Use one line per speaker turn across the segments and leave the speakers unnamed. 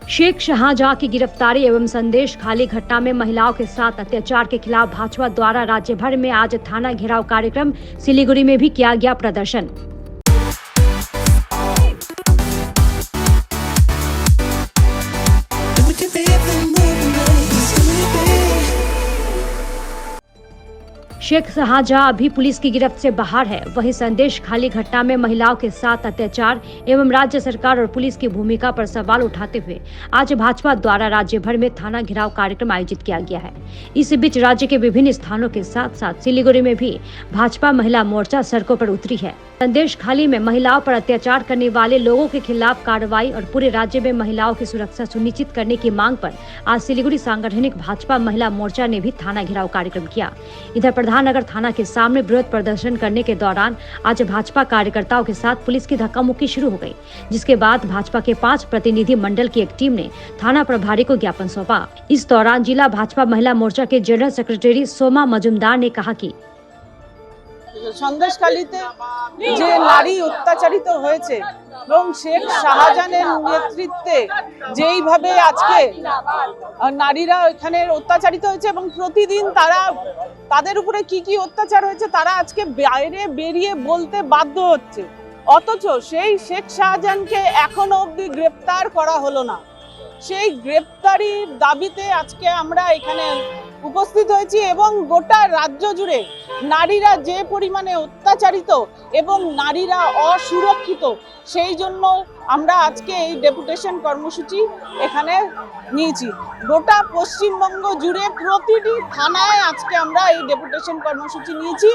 शेख शाहजहां की गिरफ्तारी एवं संदेश खाली घटना में महिलाओं के साथ अत्याचार के खिलाफ भाजपा द्वारा राज्य भर में आज थाना घेराव कार्यक्रम, सिलीगुड़ी में भी किया गया प्रदर्शन। शेख शाहजहां अभी पुलिस की गिरफ्त से बाहर है। वहीं संदेश खाली घटना में महिलाओं के साथ अत्याचार एवं राज्य सरकार और पुलिस की भूमिका पर सवाल उठाते हुए आज भाजपा द्वारा राज्य भर में थाना घेराव कार्यक्रम आयोजित किया गया है। इस बीच राज्य के विभिन्न स्थानों के साथ साथ सिलीगुड़ी में भी भाजपा महिला मोर्चा सड़कों पर उतरी है। संदेश खाली में महिलाओं पर अत्याचार करने वाले लोगों के खिलाफ कार्रवाई और पूरे राज्य में महिलाओं की सुरक्षा सुनिश्चित करने की मांग पर आज सिलीगुड़ी सांगठनिक भाजपा महिला मोर्चा ने भी थाना घेराव कार्यक्रम किया। इधर प्रधाननगर थाना के सामने बृहद प्रदर्शन करने के दौरान आज भाजपा कार्यकर्ताओं के साथ पुलिस की धक्का मुक्की शुरू हो गई, जिसके बाद भाजपा के 5 प्रतिनिधि मंडल की एक टीम ने थाना प्रभारी को ज्ञापन सौंपा। इस दौरान जिला भाजपा महिला मोर्चा के जनरल सेक्रेटरी सोमा मजुमदार ने कहा कि
সন্দেশখালীতে যে নারী অত্যাচারিত হয়েছে এবং শেখ শাহজাহানের নেতৃত্বে যেইভাবে আজকে নারীরা এখানে অত্যাচারিত হয়েছে এবং প্রতিদিন তাদের উপরে কি কি অত্যাচার হয়েছে তারা আজকে বাইরে বেরিয়ে বলতে বাধ্য হচ্ছে, অথচ সেই শেখ শাহজাহানকে এখনো অবধি গ্রেপ্তার করা হলো না। সেই গ্রেপ্তারির দাবিতে আজকে আমরা এখানে উপস্থিত হয়েছি এবং গোটা রাজ্য জুড়ে নারীরা যে পরিমাণে অত্যাচারিত এবং নারীরা অসুরক্ষিত, সেই জন্য আমরা আজকে এই ডেপুটেশন কর্মসূচি এখানে নিয়েছি। গোটা পশ্চিমবঙ্গ জুড়ে প্রতিটি থানায় আজকে আমরা এই ডেপুটেশন কর্মসূচি নিয়েছি।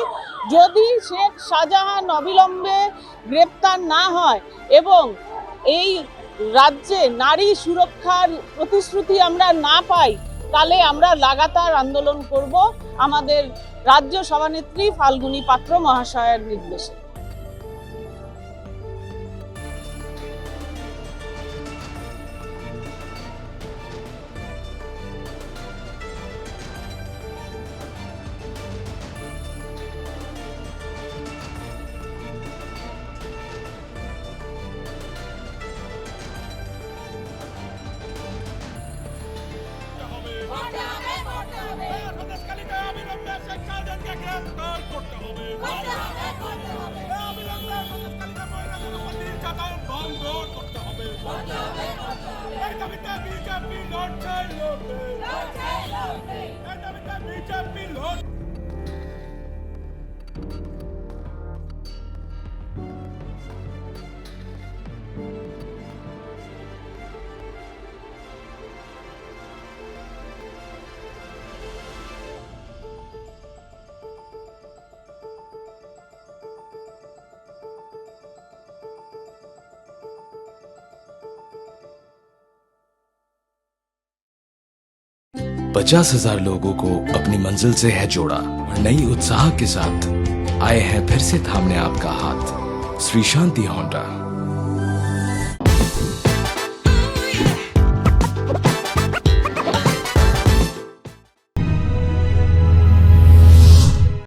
যদি শেখ শাহজাহান অবিলম্বে গ্রেপ্তার না হয় এবং এই রাজ্যে নারী সুরক্ষার প্রতিশ্রুতি আমরা না পাই, তাহলে আমরা লাগাতার আন্দোলন করব আমাদের রাজ্য সভানেত্রী ফাল্গুনী পাত্র মহাশয়ের নির্দেশে।
पचास 50,000 लोगों को अपनी मंजिल से है जोड़ा और नई उत्साह के साथ आए हैं फिर से थामने आपका हाथ। श्री शांति होंडा।